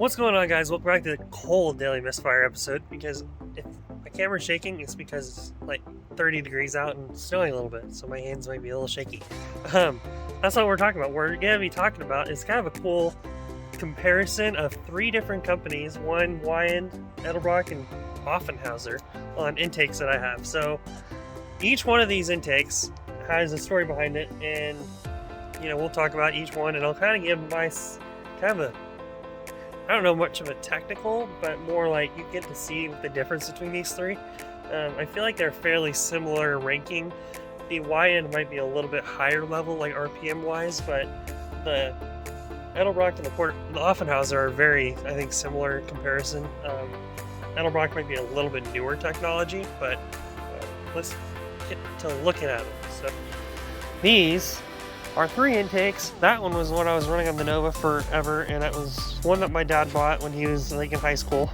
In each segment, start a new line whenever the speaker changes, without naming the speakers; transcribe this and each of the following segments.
What's going on, guys? Welcome back to the cold Daily Misfire episode. Because if my camera's shaking, it's because it's like 30 degrees out and snowing a little bit, so my hands might be a little shaky. That's what we're talking about. We're going to be talking about is kind of a cool comparison of three different companies, one Weiand, Edelbrock, and Offenhauser, on intakes that I have. So each one of these intakes has a story behind it, and we'll talk about each one, and I'll kind of give my I don't know much of a technical, but more like you get to see the difference between these three. I feel like they're fairly similar ranking. The Weiand might be a little bit higher level, like RPM wise, but the Edelbrock and the Offenhauser are very, I think, similar in comparison. Edelbrock might be a little bit newer technology, but let's get to looking at them. So these are three intakes. That one was one I was running on the Nova forever, and that was one that my dad bought when he was like in high school.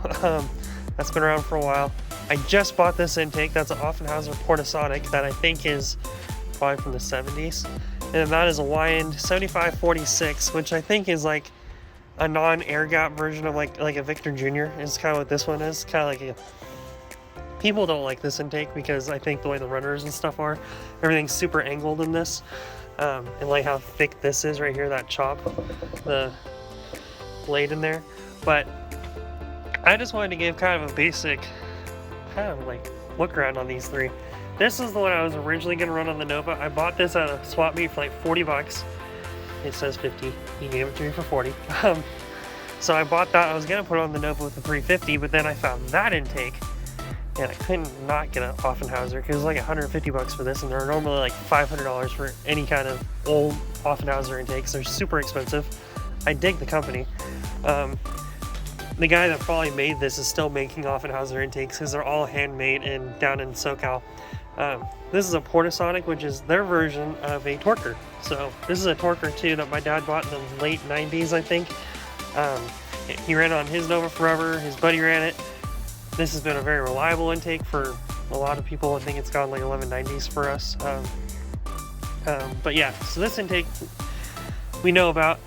That's been around for a while. I just bought this intake. That's an Offenhauser Port-O-Sonic that I think is probably from the 70s. And that is a Weiand 7546, which I think is like a non-air gap version of like a Victor Jr. is kind of what this one is. Kind of like people don't like this intake because I think the way the runners and stuff are, everything's super angled in this. And like how thick this is right here, that chop, the blade in there. But I just wanted to give kind of a basic kind of like look around on these three. This is the one I was originally going to run on the Nova. I bought this at a swap meet for like 40 bucks. It says 50. He gave it to me for 40. So I bought that. I was going to put it on the Nova with the 350, but then I found that intake. And I couldn't not get an Offenhauser because it was like 150 bucks for this, and they're normally like $500 for any kind of old Offenhauser intakes. They're super expensive. I dig the company. The guy that probably made this is still making Offenhauser intakes because they're all handmade and down in SoCal. This is a Port-O-Sonic, which is their version of a Torker. So this is a Torker II that my dad bought in the late 90s, I think. He ran on his Nova forever. His buddy ran it. This has been a very reliable intake for a lot of people. I think it's gone like 1190s for us. But yeah, so this intake we know about.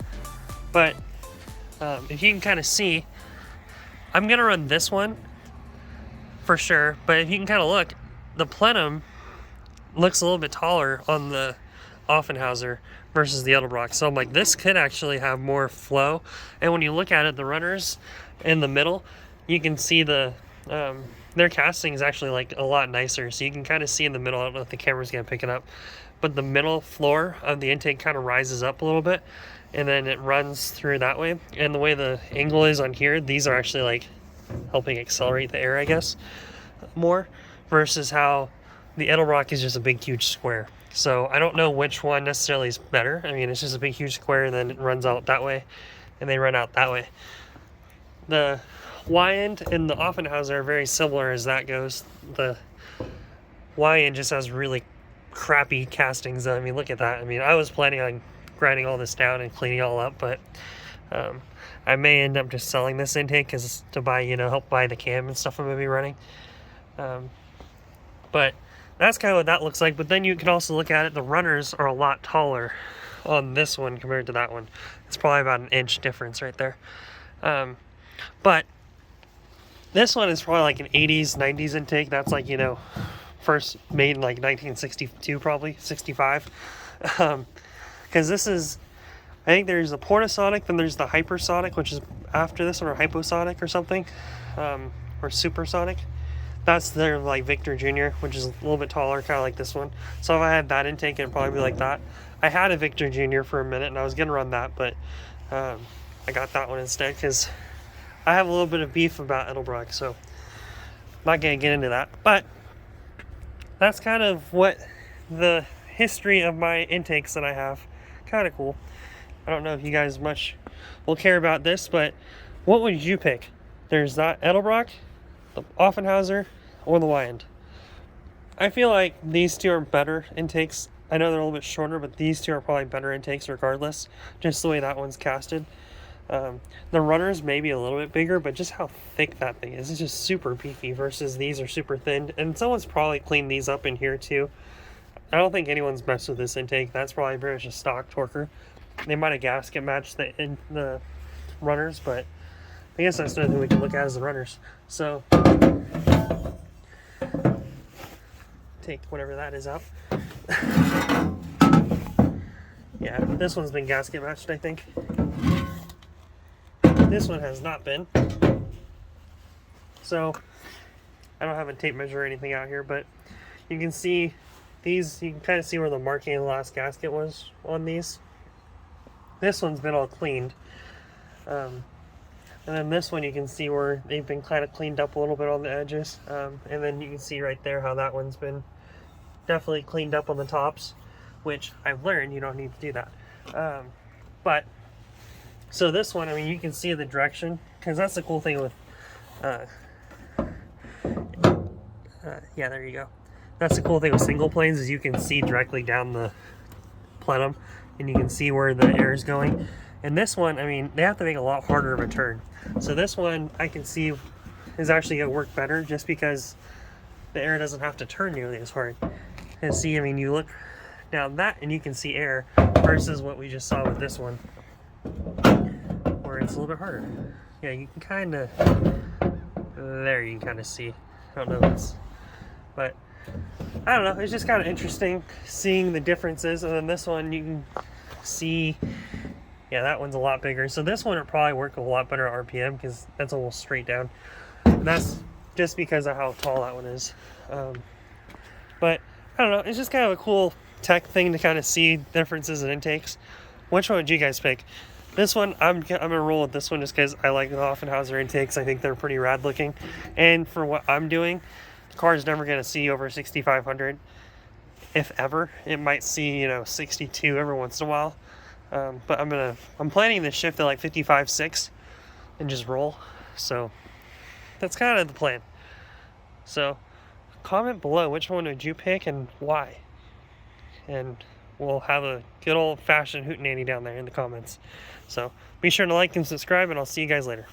But if you can kind of see, I'm going to run this one for sure. But if you can kind of look, the plenum looks a little bit taller on the Offenhauser versus the Edelbrock. So I'm like, this could actually have more flow. And when you look at it, the runners in the middle, you can see their casting is actually like a lot nicer, so you can kind of see in the middle. I don't know if the camera's gonna pick it up, but the middle floor of the intake kind of rises up a little bit, and then it runs through that way. And the way the angle is on here, these are actually like helping accelerate the air, I guess, more, versus how the Edelbrock is just a big huge square. So I don't know which one necessarily is better. I mean, it's just a big huge square, and then it runs out that way, and they run out that way. The Weiand and the Offenhauser are very similar as that goes. The Weiand just has really crappy castings. I mean, look at that. I mean, I was planning on grinding all this down and cleaning it all up, but I may end up just selling this intake because to buy, help buy the cam and stuff I'm going to be running. But that's kind of what that looks like. But then you can also look at it. The runners are a lot taller on this one compared to that one. It's probably about an inch difference right there. But this one is probably like an 80s, 90s intake. That's like, first made in like 1962, probably 65. Because this is, I think there's the Port-O-Sonic, then there's the Hypersonic, which is after this one, or Hyposonic or something, or Supersonic. That's their like Victor Jr., which is a little bit taller, kind of like this one. So if I had that intake, it'd probably be like that. I had a Victor Jr. for a minute, and I was gonna run that, but I got that one instead because I have a little bit of beef about Edelbrock, so I'm not going to get into that. But that's kind of what the history of my intakes that I have. Kind of cool. I don't know if you guys much will care about this, but what would you pick? There's that Edelbrock, the Offenhauser, or the Weiand. I feel like these two are better intakes. I know they're a little bit shorter, but these two are probably better intakes regardless, just the way that one's casted. The runners may be a little bit bigger, but just how thick that thing is, it's just super beefy versus these are super thin. And someone's probably cleaned these up in here too. I don't think anyone's messed with this intake. That's probably very much a stock Torker. They might have gasket matched the runners, but I guess that's another thing we can look at as the runners. So take whatever that is out. Yeah, this one's been gasket matched, I think. This one has not been. So I don't have a tape measure or anything out here, but you can see these, you can kind of see where the marking of the last gasket was on these. This one's been all cleaned. And then this one you can see where they've been kind of cleaned up a little bit on the edges. And then you can see right there how that one's been definitely cleaned up on the tops, which I've learned you don't need to do that. But so this one, I mean, you can see the direction, because that's the cool thing with yeah, there you go. That's the cool thing with single planes, is you can see directly down the plenum and you can see where the air is going. And this one, I mean, they have to make a lot harder of a turn. So this one I can see is actually going to work better, just because the air doesn't have to turn nearly as hard. And see, I mean, you look down that and you can see air, versus what we just saw with this one, where it's a little bit harder. Yeah, you can kind of, there you can kind of see. I don't know if it's, but I don't know, it's just kind of interesting seeing the differences. And then this one you can see, yeah, that one's a lot bigger. So this one would probably work a lot better at RPM, because that's almost straight down. And that's just because of how tall that one is. But I don't know, it's just kind of a cool tech thing to kind of see differences in intakes. Which one would you guys pick? This one, I'm gonna roll with this one just because I like the Offenhauser intakes. I think they're pretty rad looking, and for what I'm doing, the car is never gonna see over 6,500, if ever. It might see, you know, 62 every once in a while, but I'm planning to shift to like 55.6 and just roll. So that's kind of the plan. So comment below, which one would you pick and why? And we'll have a good old-fashioned hootenanny down there in the comments. So be sure to like and subscribe, and I'll see you guys later.